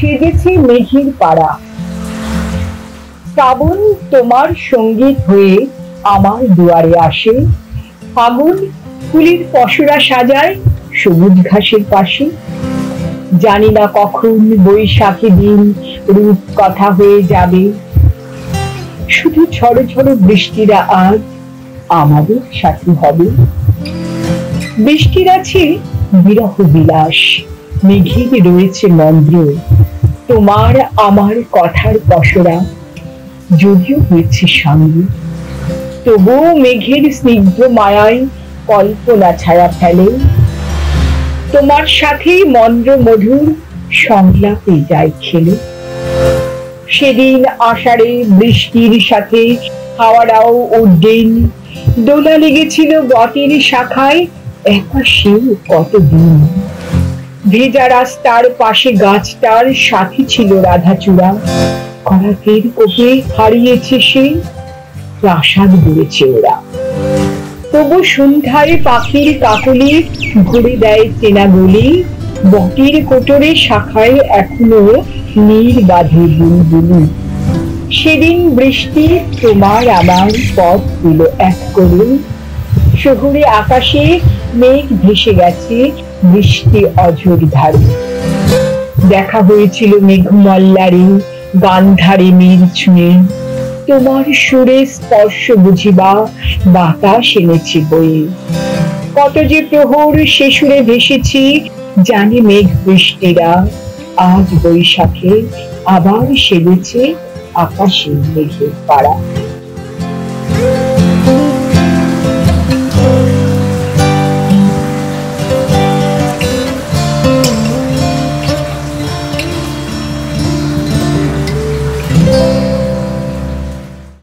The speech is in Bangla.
সেজেছে মেঘের পাড়া। শ্রাবণ তোমার সঙ্গীত হয়ে আমার দুয়ারে আসে। ফাগুন ফুলের পসরা সাজায় সবুজ ঘাসের পাশে। জানি না কখন বৈশাখী দিন রূপ কথা হয়ে যাবে। শুধু ঝড়ো ঝড়ো বৃষ্টিরা আজ আমাদের সাথী হবে। বৃষ্টির আছে বিরহ বিলাস, মেঘের রয়েছে মন্দ্র। তোমার আমার কথার পসরা যদিও হয়েছে সঙ্গে, তবুও মেঘের স্নিগ্ধ মায়ায় কল্পনা ছায়া ফেলে। তোমার সাথে মন্দ্র মধুর সংলাপে যায় খেলে। সেদিন আষাঢ়ে বৃষ্টির সাথে হাওয়াটাও উড্ডীন, দোলা লেগেছিল বটের শাখায় একা সেও কতদিন। ভেজা রাস্তার পাশে গাছটার সাথী ছিল রাধাচূড়া। করাতের কোপে হারিয়েছে সে, প্রাসাদ গড়েছে ওরা। তবু সন্ধ্যায় পাখির কাকলি ভরে দেয় চেনা গলি। বটের কোটরে শাখায় এখনো নীল বাঁধে বুলবুলি। সেদিন বৃষ্টি তোমার আমার পথ দিল এক করে। শহুরে আকাশে মেঘ ভেসে গেছে বৃষ্টি অঝোর ধারে। দেখা হয়েছিল মেঘমল্লারে গান্ধারে নীল ছুঁয়ে। তোমার সুরে স্পর্শ বুঝিবা বাতাস এনেছি বয়ে। কত যে প্রহর সে সুরে ভেসেছি, জানি মেঘ বৃষ্টিরা আজ বৈশাখে আবার সেজেছে আকাশে মেঘের পাড়া।